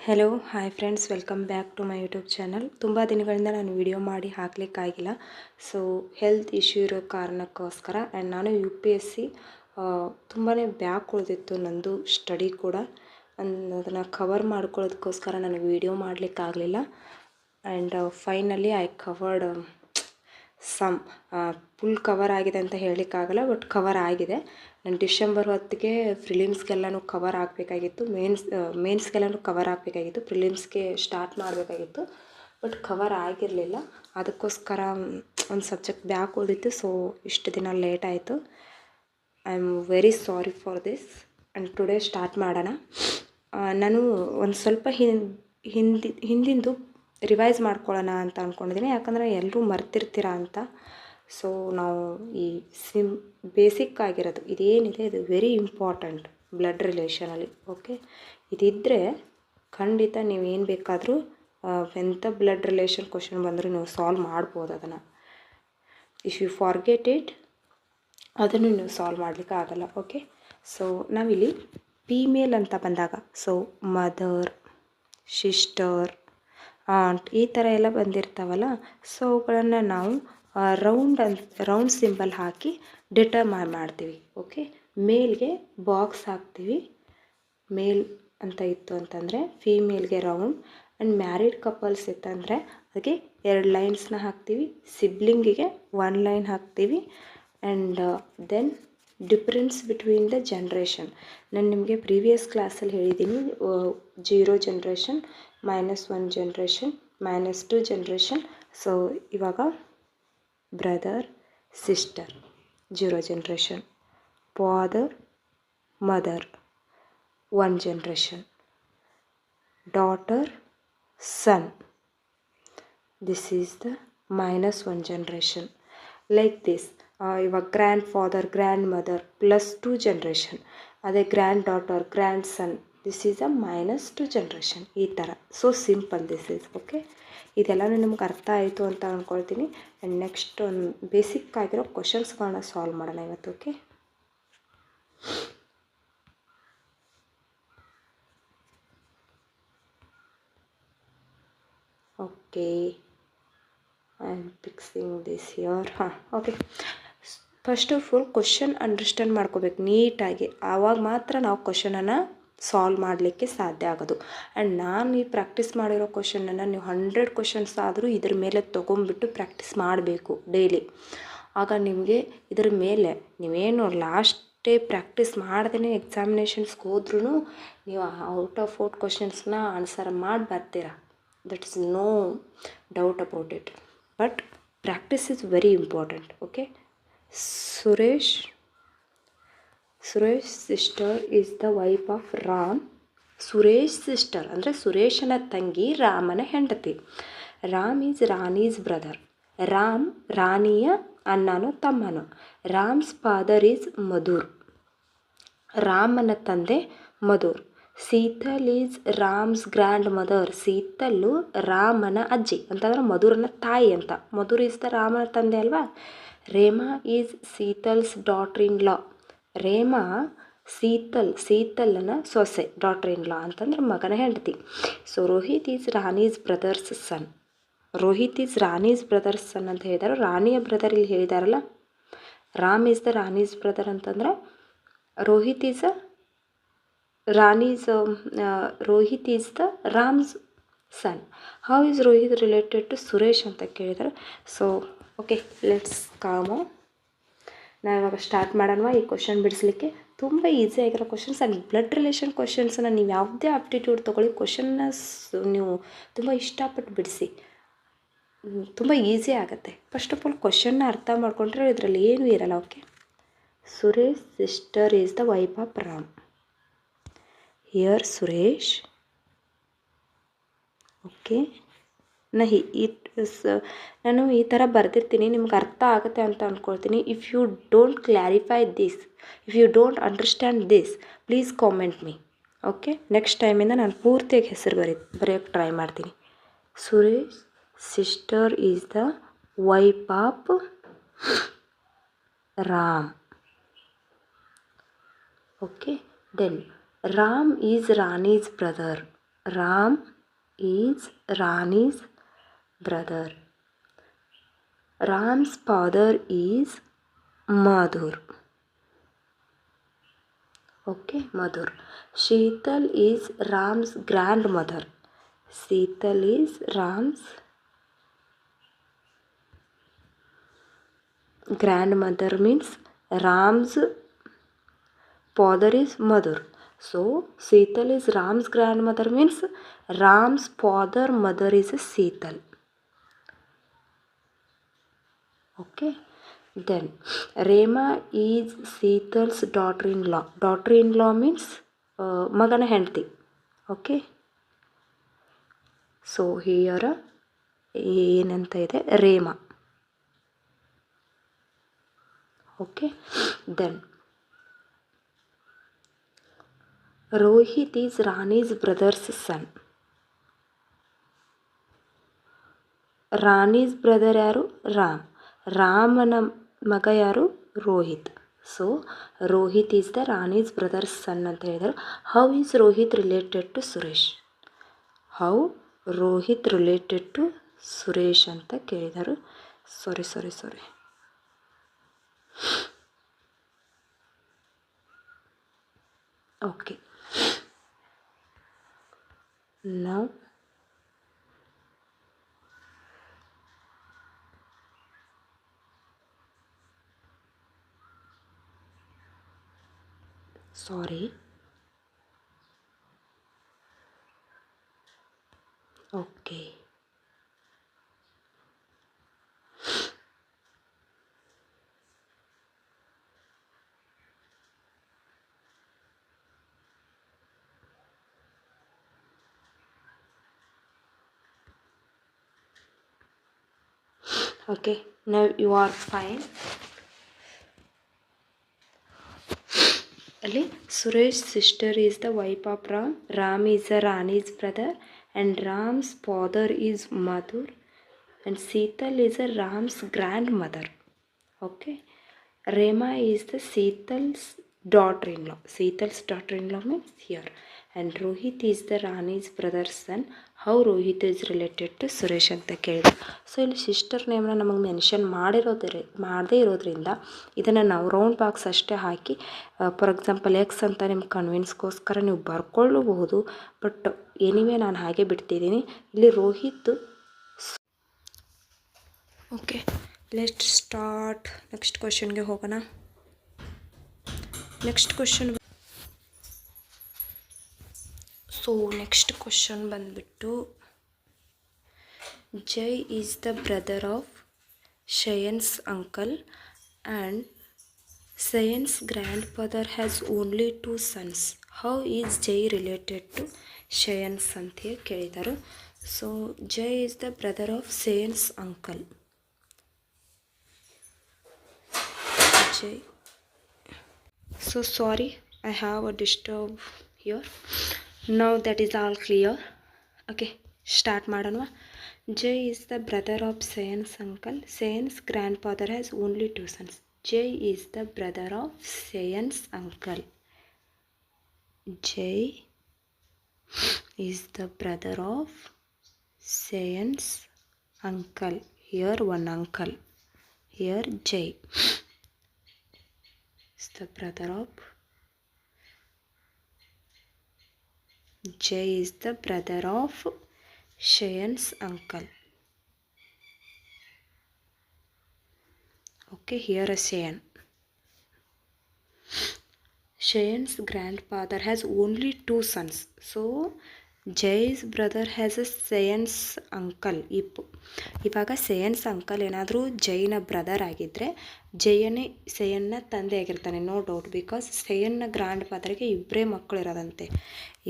Hello hi friends, welcome back to my YouTube channel. ತುಂಬ ದಿನಗಳಿಂದ ನಾನು ವಿಡಿಯೋ ಮಾಡಿ ಹಾಕಲಿಕ್ಕಾಗಿಲ್ಲ. ಸೊ ಹೆಲ್ತ್ ಇಶ್ಯೂ ಇರೋ ಕಾರಣಕ್ಕೋಸ್ಕರ ಆ್ಯಂಡ್ ನಾನು UPSC ತುಂಬಾ ಬ್ಯಾಕ್ ಉಳಿದಿತ್ತು ನಂದು ಸ್ಟಡಿ ಕೂಡ. ಅದನ್ನು ಕವರ್ ಮಾಡ್ಕೊಳ್ಳೋದಕ್ಕೋಸ್ಕರ ನನಗೆ ವಿಡಿಯೋ ಮಾಡಲಿಕ್ಕಾಗಲಿಲ್ಲ. And finally I covered some full cover ಆಗಿದೆ ಅಂತ ಹೇಳಲಿಕ್ಕಾಗಲ್ಲ, ಬಟ್ ಕವರ್ ಆಗಿದೆ. ನಾನು ಡಿಸೆಂಬರ್ ಹೊತ್ತಿಗೆ ಪ್ರಿಲಿಮ್ಸ್ಗೆಲ್ಲನೂ ಕವರ್ ಆಗಬೇಕಾಗಿತ್ತು, ಮೇನ್ಸ್ಗೆಲ್ಲನೂ ಕವರ್ ಆಗಬೇಕಾಗಿತ್ತು, ಪ್ರಿಲಿಮ್ಸ್ಗೆ ಸ್ಟಾರ್ಟ್ ಮಾಡಬೇಕಾಗಿತ್ತು, ಬಟ್ ಕವರ್ ಆಗಿರಲಿಲ್ಲ. ಅದಕ್ಕೋಸ್ಕರ ಒಂದು ಸಬ್ಜೆಕ್ಟ್ ಬ್ಯಾಕ್ ಉಳಿದಿತ್ತು. ಸೊ ಇಷ್ಟು ದಿನ ಲೇಟ್ ಆಯಿತು. I am very sorry for this. And today start ಮಾಡೋಣ. ನಾನು ಒಂದು ಸ್ವಲ್ಪ ಹಿಂದಿಂದು ರಿವೈಸ್ ಮಾಡ್ಕೊಳ್ಳೋಣ ಅಂತ ಅಂದ್ಕೊಂಡಿದ್ದೀನಿ, ಯಾಕಂದರೆ ಎಲ್ಲರೂ ಮರ್ತಿರ್ತೀರ ಅಂತ. ಸೊ ನಾವು ಈ ಬೇಸಿಕ್ ಆಗಿರೋದು ಇದೇನಿದೆ ಇದು ವೆರಿ ಇಂಪಾರ್ಟೆಂಟ್ ಬ್ಲಡ್ ರಿಲೇಷನಲ್ಲಿ. ಓಕೆ, ಇದಿದ್ದರೆ ಖಂಡಿತ ನೀವು ಏನು ಬೇಕಾದರೂ ಎಂಥ ಬ್ಲಡ್ ರಿಲೇಷನ್ ಕ್ವಶನ್ ಬಂದರೂ ನೀವು ಸಾಲ್ವ್ ಮಾಡ್ಬೋದು ಅದನ್ನು. ಇಫ್ ಯು ಫಾರ್ಗೆಟ್ ಇಟ್, ಅದನ್ನು ನೀವು ಸಾಲ್ವ್ ಮಾಡಲಿಕ್ಕೆ ಆಗಲ್ಲ. ಓಕೆ, ಸೊ ನಾವಿಲ್ಲಿ ಫೀಮೇಲ್ ಅಂತ ಬಂದಾಗ ಸೊ ಮದರ್, ಸಿಸ್ಟರ್, ಆಂಟ್ ಈ ಥರ ಎಲ್ಲ ಬಂದಿರ್ತಾವಲ್ಲ, ಸೊ ಅವುಗಳನ್ನು ನಾವು ರೌಂಡ್ ಸಿಂಬಲ್ ಹಾಕಿ ಡಿಟರ್ಮೈನ್ ಮಾಡ್ತೀವಿ. ಓಕೆ, ಮೇಲ್ಗೆ ಬಾಕ್ಸ್ ಹಾಕ್ತೀವಿ. ಮೇಲ್ ಅಂತ ಇತ್ತು ಅಂತಂದರೆ ಫೀಮೇಲ್ಗೆ ರೌಂಡ್, ಆ್ಯಂಡ್ ಮ್ಯಾರಿಡ್ ಕಪಲ್ಸ್ ಇತ್ತಂದರೆ ಅದಕ್ಕೆ 2 ಲೈನ್ಸ್ನ ಹಾಕ್ತೀವಿ. ಸಿಬ್ಲಿಂಗಿಗೆ 1 ಲೈನ್ ಹಾಕ್ತೀವಿ. And then difference between the generation. ನಾನು ನಿಮಗೆ ಪ್ರೀವಿಯಸ್ ಕ್ಲಾಸಲ್ಲಿ ಹೇಳಿದ್ದೀನಿ, 0 ಜನ್ರೇಷನ್, -1 ಜನ್ರೇಷನ್, -2 ಜನ್ರೇಷನ್. ಸೊ ಇವಾಗ brother, sister 0 generation, father, mother 1 generation, daughter, son, this is the -1 generation. Like this. ಇವಾಗ grand father, grand mother +2 generation. ಅದೇ granddaughter, grandson, this is a -2 generation. ಈ ಥರ. So simple this is. Okay, ಇದೆಲ್ಲನೂ ನಿಮ್ಗೆ ಅರ್ಥ ಆಯಿತು ಅಂತ ಅಂದ್ಕೊಳ್ತೀನಿ. ಆ್ಯಂಡ್ ನೆಕ್ಸ್ಟ್ ಒಂದು ಬೇಸಿಕ್ ಆಗಿರೋ ಕ್ವಶನ್ಸ್ಗಳನ್ನ ಸಾಲ್ವ್ ಮಾಡೋಣ ಇವತ್ತು. Okay, okay I am fixing this here. Okay, first of all question understand ಮಾಡ್ಕೋಬೇಕು ನೀಟಾಗಿ. ಆವಾಗ ಮಾತ್ರ ನಾವು ಕ್ವಶನನ್ನು ಸಾಲ್ವ್ ಮಾಡಲಿಕ್ಕೆ ಸಾಧ್ಯ ಆಗೋದು. ಆ್ಯಂಡ್ ನಾನು ಈ ಪ್ರಾಕ್ಟೀಸ್ ಮಾಡಿರೋ ಕ್ವಶನನ್ನು ನೀವು 100 ಕ್ವಶನ್ಸ್ ಆದರೂ ಇದ್ರ ಮೇಲೆ ತೊಗೊಂಬಿಟ್ಟು ಪ್ರಾಕ್ಟೀಸ್ ಮಾಡಬೇಕು ಡೈಲಿ. ಆಗ ನಿಮಗೆ ಇದ್ರ ಮೇಲೆ ನೀವೇನು ಲಾಸ್ಟ್ ಡೇ ಪ್ರಾಕ್ಟೀಸ್ ಮಾಡ್ದೇ ಎಕ್ಸಾಮಿನೇಷನ್ಸ್ಗೆ ಹೋದ್ರೂ ನೀವು ಔಟ್ ಆಫ್ ಕ್ವಶನ್ಸ್ನ ಆನ್ಸರ್ ಮಾಡಿ ಬರ್ತೀರ. That is no doubt about it. But practice is very important. Okay, Suresh sister is the wife of Ram. Suresh sister ಅಂದರೆ ಸುರೇಶನ ತಂಗಿ ರಾಮನ ಹೆಂಡತಿ. Ram is Rani's brother. ರಾಮ್ ರಾಣಿಯ ಅಣ್ಣನು ತಮ್ಮನು. Ram's father is Madhur. ರಾಮನ ತಂದೆ Madhur. Sheetal is Ram's grandmother. ಸೀತಲ್ಲು ರಾಮನ ಅಜ್ಜಿ ಅಂತಂದ್ರೆ ಮಧುರನ ತಾಯಿ ಅಂತ. ಮಧುರ್ ಈಸ್ ದ ರಾಮನ ತಂದೆ ಅಲ್ವಾ. Rema is Sheetal's daughter in law. Rema ಸೀತಲ್ಲನ ಸೊಸೆ, ಡಾಟರ್ ಇನ್ ಲಾ ಅಂತಂದ್ರೆ ಮಗನ ಹೆಂಡತಿ. So Rohit is Rani's brother's son. Rohit is Rani's brother's son ಅಂತ ಹೇಳಿದಾರೆ. ರಾಣಿಯ ಬ್ರದರ್ ಇಲ್ಲಿ ಹೇಳಿದಾರಲ್ಲ. Ram is the Rani's brother ಅಂತಂದ್ರೆ Rohit is Rohit is the Ram's son. How is Rohit related to Suresh ಅಂತ ಕೇಳಿದ್ದಾರೆ. So okay, let's come. ನಾವು ಇವಾಗ ಸ್ಟಾರ್ಟ್ ಮಾಡೋಣ ಈ ಕ್ವಶನ್ ಬಿಡಿಸ್ಲಿಕ್ಕೆ. ತುಂಬ ಈಸಿ ಆಗಿರೋ ಕ್ವಶನ್ಸ್. ಆ್ಯಂಡ್ ಬ್ಲಡ್ ರಿಲೇಷನ್ ಕ್ವಶನ್ಸನ್ನು ನೀವು ಯಾವುದೇ ಆಪ್ಟಿಟ್ಯೂಡ್ ತೊಗೊಳ್ಳಿ, ಕ್ವಶನ್ನ ನೀವು ತುಂಬ ಇಷ್ಟಪಟ್ಟು ಬಿಡಿಸಿ, ತುಂಬ ಈಸಿ ಆಗುತ್ತೆ. ಫಸ್ಟ್ ಆಫ್ ಆಲ್ ಕ್ವಶನ್ನ ಅರ್ಥ ಮಾಡ್ಕೊಂಡ್ರೆ ಇದರಲ್ಲಿ ಏನೂ ಇರಲ್ಲ. Okay, Suresh sister is the wife of Ram. Here Suresh. Okay, ನಾನು ಈ ಥರ ಬರೆದಿರ್ತೀನಿ, ನಿಮ್ಗೆ ಅರ್ಥ ಆಗುತ್ತೆ ಅಂತ ಅಂದ್ಕೊಳ್ತೀನಿ. If you don't clarify this, if you don't understand this, please comment me. Okay, next ಟೈಮಿಂದ ನಾನು ಪೂರ್ತಿಯಾಗಿ ಹೆಸರು ಬರೆಯೋಕ್ಕೆ ಟ್ರೈ ಮಾಡ್ತೀನಿ. Suresh sister is the wife of Ram. Okay, then Ram is Rani's brother. Ram is Rani's brother. Ram's father is Madhur. Okay, Madhur. Sheetal is Ram's grandmother. Sheetal is Ram's grandmother, means Ram's father is Madhur. So Sheetal is Ram's grandmother, means Ram's father mother is Sheetal. Okay. Then Rema is Sheetal's daughter-in-law. Daughter-in-law means magana ಹೆಂಡತಿ. Okay. So here ಏನಂತ ಇದೆ, ರೇಮ. Okay. Then Rohit is Rani's brother's son. Rani's brother ಯಾರು? ರಾಮ್. ರಾಮನ ಮಗ ಯಾರು? Rohit. So Rohit is the Rani's brother's son ಅಂತ ಹೇಳಿದರು. How is Rohit related to Suresh? How Rohit related to Suresh ಅಂತ ಕೇಳಿದರು. Sorry. Okay. Now sorry. Okay. Okay, now you are fine. Ali, Suresh's sister is the wife of Ram. Ram is a Rani's brother, and Ram's father is Madhur, and Sheetal is a Ram's grandmother. Okay, Rema is the Sheetal's daughter-in-law. Sheetal's daughter-in-law means here. And Rohit is the Rani's brother's son. How Rohit is related to Suresh ಅಂತ ಕೇಳಿದೆ. So ಇಲ್ಲಿ sister ನೇಮ್ನ ನಮಗೆ mention ಮಾಡದೇ ಇರೋದ್ರಿಂದ ಇದನ್ನು ನಾವು round box ಅಷ್ಟೇ ಹಾಕಿ, for example X ಅಂತ ನಿಮ್ಮ ಕನ್ವಿನ್ಸ್ಗೋಸ್ಕರ ನೀವು ಬರ್ಕೊಳ್ಳಬಹುದು. ಬಟ್ ಎನಿವೇ ನಾನು ಹಾಗೆ ಬಿಡ್ತಿದ್ದೀನಿ. ಇಲ್ಲಿ Rohit. Okay, let start. Next ಕ್ವಶನ್ಗೆ ಹೋಗೋಣ. ನೆಕ್ಸ್ಟ್ ಕ್ವಶನ್ ಬಂದ್ಬಿಟ್ಟು, Jai is the brother of Shayan's uncle and Shayan's grandfather has only 2 sons. How is Jai related to Shayan's ಅಂತ ಕೇಳಿದರು. So Jai is the brother of Shayan's uncle. Jai. So sorry, I have a disturb here. Now that is all clear. Okay, start ಮಾಡೋಣ. Jay is the brother of Sayan's uncle. Sayan's grandfather has only 2 sons. Jay is the brother of Sayan's uncle. Jay is the brother of Sayan's uncle. Here one uncle. Here Jay is the brother of Jay is the brother of Shayan's uncle. Okay, here is Shayan. Shayan's grandfather has only 2 sons. So Jay's brother has a Shayan's uncle. ಇವಾಗ ಶಯನ್ಸ್ uncle ಏನಾದರೂ ಜೈನ brother ಆಗಿದ್ದರೆ ಶಯನ್ನ ತಂದೆ ಆಗಿರ್ತಾನೆ, no doubt. Because ಶಯನ್ನ grand ಫಾದರ್ಗೆ 2 ಮಕ್ಕಳು ಇರೋದಂತೆ.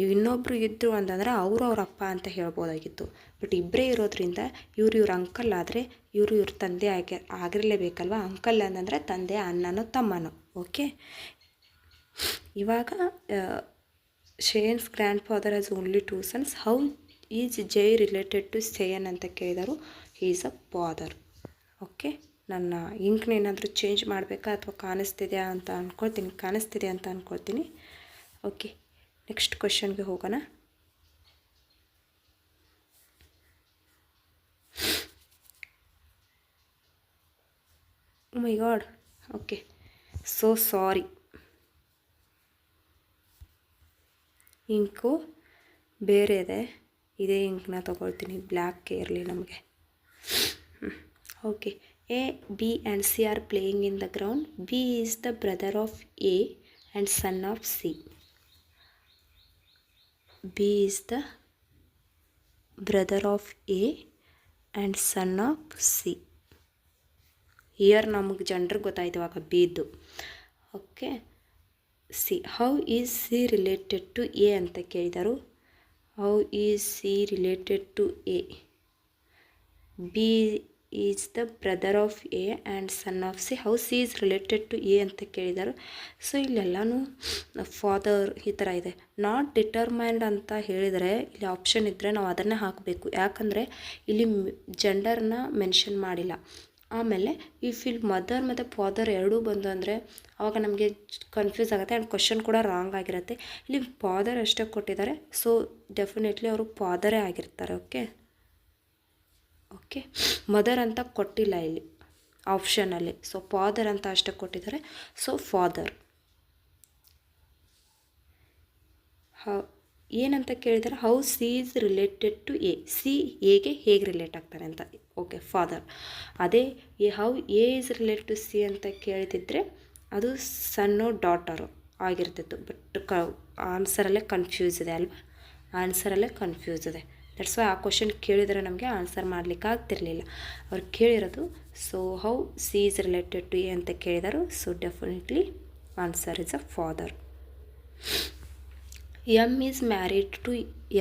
ಇನ್ನೊಬ್ಬರು ಇದ್ದರು ಅಂತಂದರೆ ಅವ್ರ ಅಪ್ಪ ಅಂತ ಹೇಳ್ಬೋದಾಗಿತ್ತು. ಬಟ್ 2 ಇರೋದ್ರಿಂದ ಇವ್ರ ಅಂಕಲ್ ಆದರೆ ಇವ್ರ ತಂದೆ ಆಗಿರಲೇಬೇಕಲ್ವ. ಅಂಕಲ್ ಅಂತಂದರೆ ತಂದೆ, ಅಣ್ಣನೋ ತಮ್ಮನೋ. ಓಕೆ, ಇವಾಗ Shayan's grandfather has only 2 sons. How is Jai related to Shayan ಅಂತ ಕೇಳಿದರು. He is a father. Okay, ನನ್ನ ಇಂಕ್ನ ಏನಾದರೂ ಚೇಂಜ್ ಮಾಡಬೇಕಾ ಅಥವಾ ಕಾಣಿಸ್ತಿದೆ ಅಂತ ಅಂದ್ಕೊಳ್ತೀನಿ. ಓಕೆ, ನೆಕ್ಸ್ಟ್ ಕ್ವಶನ್ಗೆ ಹೋಗೋಣ. My god. Okay, so sorry. Ink ಬೇರೆ ಇದೆ, ಇದೇ ಇಂಕ್ನ ತೊಗೊಳ್ತೀನಿ, ಬ್ಲ್ಯಾಕ್ ಇರಲಿ ನಮಗೆ. Okay, A B and C are playing in the ground. B is the brother of A and son of C. B is the brother of A and son of C. ಇಯರ್ ನಮಗೆ ಜನರಿಗೆ ಗೊತ್ತಾಯ್ತು ಇವಾಗ ಬಿದ್ದು. Okay, C. How is C related to A ಅಂತ ಕೇಳಿದರು. How is C related to A. B is the brother of A and son of C. How C is related to A ಅಂತ ಕೇಳಿದರು. ಸೊ ಇಲ್ಲೆಲ್ಲನೂ ಫಾದರ್ ಈ ಥರ ಇದೆ. Not determined ಅಂತ ಹೇಳಿದರೆ ಇಲ್ಲಿ ಆಪ್ಷನ್ ಇದ್ದರೆ ನಾವು ಅದನ್ನೇ ಹಾಕಬೇಕು, ಯಾಕಂದರೆ ಇಲ್ಲಿ ಜೆಂಡರ್ನ ಮೆನ್ಷನ್ ಮಾಡಿಲ್ಲ. ಆಮೇಲೆ ಇಫ್ ಇಲ್ಲಿ ಮದರ್ ಮತ್ತು ಫಾದರ್ ಎರಡೂ ಬಂದು ಅಂದರೆ ಆವಾಗ ನಮಗೆ ಕನ್ಫ್ಯೂಸ್ ಆಗುತ್ತೆ ಆ್ಯಂಡ್ ಕ್ವಶನ್ ಕೂಡ ರಾಂಗ್ ಆಗಿರುತ್ತೆ. ಇಲ್ಲಿ ಫಾದರ್ ಅಷ್ಟೇ ಕೊಟ್ಟಿದ್ದಾರೆ, ಸೊ ಡೆಫಿನೆಟ್ಲಿ ಅವರು ಫಾದರೇ ಆಗಿರ್ತಾರೆ. ಓಕೆ ಓಕೆ, ಮದರ್ ಅಂತ ಕೊಟ್ಟಿಲ್ಲ ಇಲ್ಲಿ ಆಪ್ಷನಲ್ಲಿ, ಸೊ ಫಾದರ್ ಅಂತ ಅಷ್ಟೇ ಕೊಟ್ಟಿದ್ದಾರೆ, ಸೊ ಫಾದರ್. ಏನಂತ ಕೇಳಿದ್ದಾರೆ, how C is related to A. C ಎಗೆ ಹೇಗೆ ರಿಲೇಟ್ ಆಗ್ತಾರೆ ಅಂತ. Okay, father. ಅದೇ how A is relate to C ಅಂತ ಕೇಳಿದಿದ್ರೆ ಅದು ಸನ್ನು ಡಾಟರು ಆಗಿರ್ತಿತ್ತು. ಬಟ್ ಆನ್ಸರಲ್ಲೇ ಕನ್ಫ್ಯೂಸ್ ಇದೆ ಅಲ್ವಾ, ಆನ್ಸರಲ್ಲೇ ಕನ್ಫ್ಯೂಸ್ ಇದೆ. ದಟ್ಸ್ ವೈ ಆ ಕ್ವಶನ್ ಕೇಳಿದರೆ ನಮಗೆ ಆನ್ಸರ್ ಮಾಡಲಿಕ್ಕೆ ಆಗ್ತಿರಲಿಲ್ಲ. ಅವ್ರು ಕೇಳಿರೋದು so how C is related to A ಅಂತ ಕೇಳಿದರು. So definitely answer is a father. M is married to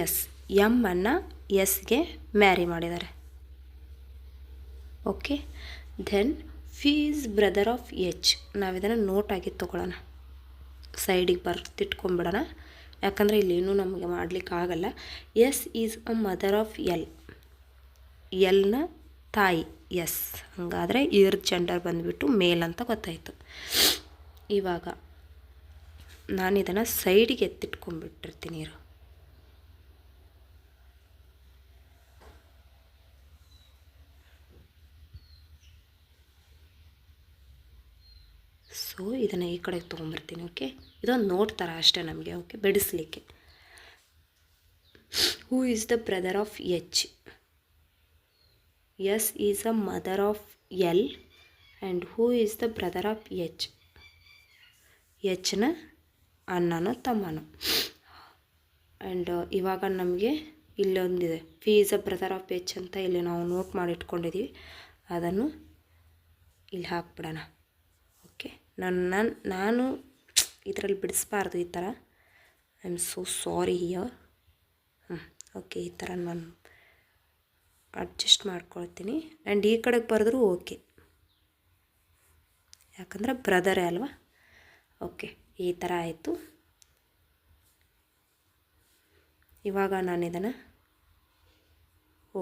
S. M ಅನ್ನು ಎಸ್ಗೆ ಮ್ಯಾರಿ ಮಾಡಿದ್ದಾರೆ. Okay, then F is brother of H. ನಾವು ಇದನ್ನು ನೋಟಾಗಿ ತೊಗೊಳ್ಳೋಣ, ಸೈಡಿಗೆ ಬರ್ತಿಟ್ಕೊಂಡ್ಬಿಡೋಣ, ಯಾಕಂದರೆ ಇಲ್ಲೇನೂ ನಮಗೆ ಮಾಡಲಿಕ್ಕಾಗಲ್ಲ. S is a mother of L. ಎಲ್ನ ತಾಯಿ ಎಸ್. ಹಾಗಾದರೆ ಇವ್ರ ಜೆಂಡರ್ ಬಂದುಬಿಟ್ಟು ಮೇಲ್ ಅಂತ ಗೊತ್ತಾಯಿತು. ಇವಾಗ ನಾನು ಇದನ್ನು ಸೈಡಿಗೆ ಎತ್ತಿಟ್ಕೊಂಡ್ಬಿಟ್ಟಿರ್ತೀನಿ ಇರು. ಸೊ ಇದನ್ನು ಈ ಕಡೆಗೆ ತೊಗೊಂಬರ್ತೀನಿ. ಓಕೆ, ಇದೊಂದು ನೋಟ್ ಥರ ಅಷ್ಟೇ ನಮಗೆ. ಓಕೆ, ಬಿಡಿಸ್ಲಿಕ್ಕೆ. Who is the brother of H. S is a mother of L and who is the brother of H. ಎಚ್ನ ಅಣ್ಣನೋ ತಮ್ಮನೋ. ಆ್ಯಂಡ್ ಇವಾಗ ನಮಗೆ ಇಲ್ಲೊಂದಿದೆ, F is a brother of H ಅಂತ ಇಲ್ಲಿ ನಾವು ನೋಟ್ ಮಾಡಿಟ್ಕೊಂಡಿದ್ದೀವಿ, ಅದನ್ನು ಇಲ್ಲಿ ಹಾಕ್ಬಿಡೋಣ. ಓಕೆ, ನಾನು ಇದರಲ್ಲಿ ಬಿಡಿಸ್ಬಾರ್ದು ಈ ಥರ. I am so sorry here. Okay, ಈ ಥರ ನಾನು ಅಡ್ಜಸ್ಟ್ ಮಾಡ್ಕೊಳ್ತೀನಿ. ಆ್ಯಂಡ್ ಈ ಕಡೆಗೆ ಬರೆದ್ರೂ ಓಕೆ, ಯಾಕಂದರೆ ಬ್ರದರೇ ಅಲ್ವಾ. ಓಕೆ, ಈ ಥರ ಆಯಿತು. ಇವಾಗ ನಾನು ಇದನ್ನು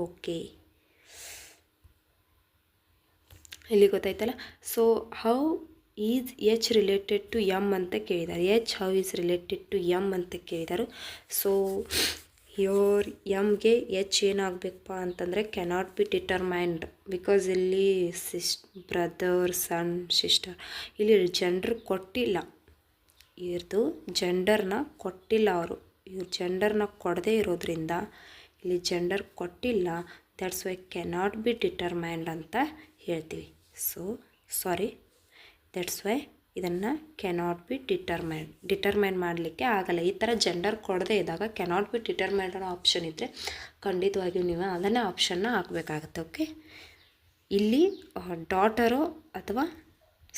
ಓಕೆ ಇಲ್ಲಿ ಗೊತ್ತಾಯ್ತಲ್ಲ. So how is H related to M ಅಂತ ಕೇಳಿದ್ದಾರೆ. H how is related to M ಅಂತ ಕೇಳಿದರು. ಸೊ ಯೋರ್ ಎಮ್ಗೆ ಎಚ್ ಏನಾಗಬೇಕಪ್ಪ ಅಂತಂದರೆ ಕೆನಾಟ್ ಬಿ ಡಿಟರ್ಮೈನ್ಡ್, ಬಿಕಾಸ್ ಇಲ್ಲಿ ಬ್ರದರ್ ಸನ್ ಸಿಸ್ಟರ್ ಇಲ್ಲಿ ಜೆಂಡರ್ ಕೊಟ್ಟಿಲ್ಲ. ಇವ್ರದ್ದು ಜೆಂಡರ್ನ ಕೊಟ್ಟಿಲ್ಲ ಅವರು. ಇವ್ರ ಜೆಂಡರ್ನ ಕೊಡದೇ ಇರೋದ್ರಿಂದ ಇಲ್ಲಿ ಜೆಂಡರ್ ಕೊಟ್ಟಿಲ್ಲ. That's why cannot be determined ಅಂತ ಹೇಳ್ತೀವಿ. ಸೊ ಸಾರಿ, ದ್ಯಾಟ್ಸ್ ವೈ ಇದನ್ನು ಕೆನಾಟ್ ಬಿ ಡಿಟರ್ಮೈನ್ ಮಾಡಲಿಕ್ಕೆ ಆಗಲ್ಲ. ಈ ಥರ ಜೆಂಡರ್ ಕೊಡದೇ ಇದ್ದಾಗ ಕೆನಾಟ್ ಬಿ ಡಿಟರ್ಮೈನ್ಡ್ ಅನ್ನೋ ಆಪ್ಷನ್ ಇದ್ದರೆ ಖಂಡಿತವಾಗಿಯೂ ನೀವು ಅದನ್ನೇ ಆಪ್ಷನ್ನ ಹಾಕಬೇಕಾಗತ್ತೆ. ಓಕೆ, ಇಲ್ಲಿ ಡಾಟರು ಅಥವಾ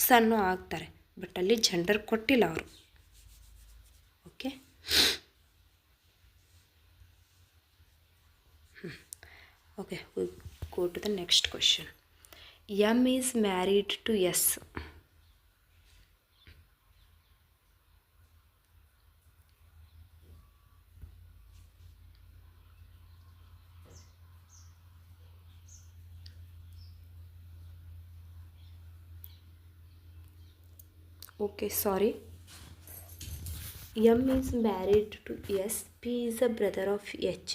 ಸನ್ನು ಆಗ್ತಾರೆ, ಬಟ್ ಅಲ್ಲಿ ಜೆಂಡರ್ ಕೊಟ್ಟಿಲ್ಲ ಅವರು. Okay, okay, we go to the next question. M is married to S. Okay, sorry. M is married to S. P is a brother of H.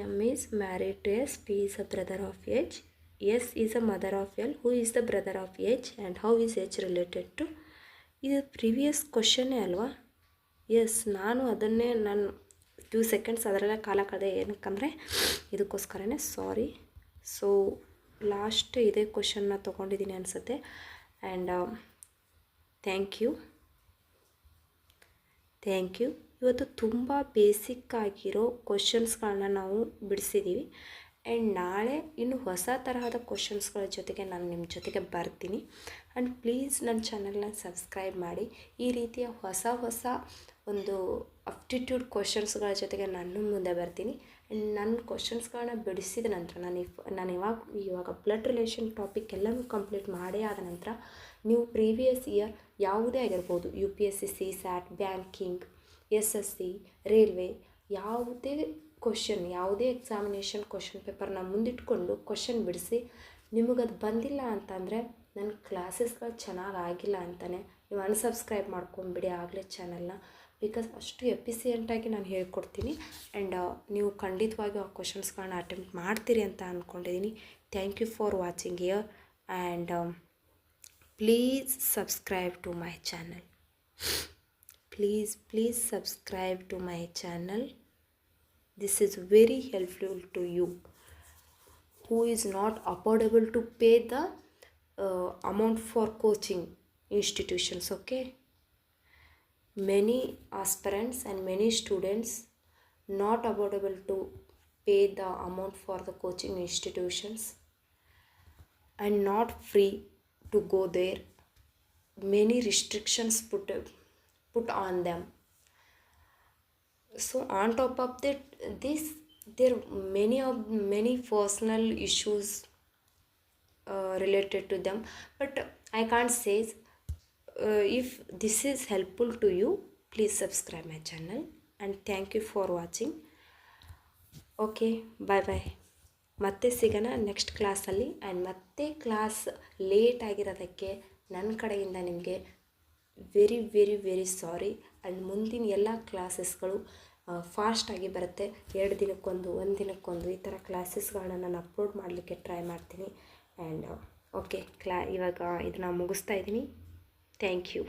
M is married to S. P is a brother of H. S is a mother of L, who is the brother of H and how is H related to. ಇದು previous ಕ್ವಶನ್ನೇ ಅಲ್ವಾ? Yes, ನಾನು ಅದನ್ನೇ ನಾನು 2 seconds ಅದರಲ್ಲೇ ಕಾಲ ಕಳೆದೆ, ಏನಕ್ಕಂದರೆ ಇದಕ್ಕೋಸ್ಕರನೇ ಸಾರಿ. So last ಇದೇ ಕ್ವಶನ್ನ ತೊಗೊಂಡಿದ್ದೀನಿ ಅನಿಸುತ್ತೆ. And thank you. ಇವತ್ತು ತುಂಬ ಬೇಸಿಕ್ ಆಗಿರೋ ಕ್ವಶನ್ಸ್ಗಳನ್ನ ನಾವು ಬಿಡಿಸಿದ್ದೀವಿ. ಆ್ಯಂಡ್ ನಾಳೆ ಇನ್ನು ಹೊಸ ತರಹದ ಕ್ವಶನ್ಸ್ಗಳ ಜೊತೆಗೆ ನಾನು ನಿಮ್ಮ ಜೊತೆಗೆ ಬರ್ತೀನಿ. ಆ್ಯಂಡ್ ಪ್ಲೀಸ್ ನನ್ನ ಚಾನಲ್ನ ಸಬ್ಸ್ಕ್ರೈಬ್ ಮಾಡಿ. ಈ ರೀತಿಯ ಹೊಸ ಒಂದು ಅಪ್ಟಿಟ್ಯೂಡ್ ಕ್ವಶನ್ಸ್ಗಳ ಜೊತೆಗೆ ನಾನು ಮುಂದೆ ಬರ್ತೀನಿ. ಆ್ಯಂಡ್ ನನ್ನ ಕ್ವಶನ್ಸ್ಗಳನ್ನ ಬಿಡಿಸಿದ ನಂತರ ನಾನು ಇವಾಗ ಬ್ಲಡ್ ರಿಲೇಷನ್ ಟಾಪಿಕ್ ಎಲ್ಲನೂ ಕಂಪ್ಲೀಟ್ ಮಾಡೇ ಆದ ನಂತರ ನೀವು ಪ್ರೀವಿಯಸ್ ಇಯರ್ ಯಾವುದೇ ಆಗಿರ್ಬೋದು, UPSC, CSAT, banking, SSC, railway, ಯಾವುದೇ ಎಕ್ಸಾಮಿನೇಷನ್ ಕ್ವಶನ್ ಪೇಪರ್ನ ಮುಂದಿಟ್ಕೊಂಡು ಕ್ವಶನ್ ಬಿಡಿಸಿ. ನಿಮಗದು ಬಂದಿಲ್ಲ ಅಂತಂದರೆ ನನ್ನ ಕ್ಲಾಸಸ್ಗಳು ಚೆನ್ನಾಗಿಲ್ಲ ಅಂತಲೇ ನೀವು ಅನ್ಸಬ್ಸ್ಕ್ರೈಬ್ ಮಾಡ್ಕೊಂಬಿಡಿ ಆಗಲೇ ಚಾನಲ್ನ. ಬಿಕಾಸ್ ಅಷ್ಟು ಎಫಿಸಿಯೆಂಟಾಗಿ ನಾನು ಹೇಳ್ಕೊಡ್ತೀನಿ. ಆ್ಯಂಡ್ ನೀವು ಖಂಡಿತವಾಗಿಯೂ ಆ ಕ್ವಶನ್ಸ್ಗಳನ್ನ ಅಟೆಂಪ್ಟ್ ಮಾಡ್ತೀರಿ ಅಂತ ಅಂದ್ಕೊಂಡಿದ್ದೀನಿ. Thank you for watching here and please subscribe to my channel. Please subscribe to my channel. This is very helpful to you who is not affordable to pay the amount for coaching institutions. Okay, many aspirants and many students not affordable to pay the amount for the coaching institutions and not free to go there. Many restrictions put on them. So on top of that, there are many personal issues related to them, but I can't say. If this is helpful to you, please subscribe my channel and thank you for watching. Okay, bye. ಮತ್ತೆ ಸಿಗೋಣ next ಕ್ಲಾಸಲ್ಲಿ. And ಮತ್ತೆ class late ಆಗಿರೋದಕ್ಕೆ ನನ್ನ ಕಡೆಯಿಂದ ನಿಮಗೆ very sorry. And ಮುಂದಿನ ಎಲ್ಲ ಕ್ಲಾಸಸ್ಗಳು ಫಾಸ್ಟಾಗಿ ಬರುತ್ತೆ. 2 ದಿನಕ್ಕೊಂದು, 1 ದಿನಕ್ಕೊಂದು ಈ ಥರ ಕ್ಲಾಸಸ್ಗಳನ್ನ ನಾನು ಅಪ್ಲೋಡ್ ಮಾಡಲಿಕ್ಕೆ ಟ್ರೈ ಮಾಡ್ತೀನಿ. ಆ್ಯಂಡ್ ಓಕೆ, ಇವಾಗ ಇದನ್ನು ಮುಗಿಸ್ತಾ ಇದ್ದೀನಿ. Thank you.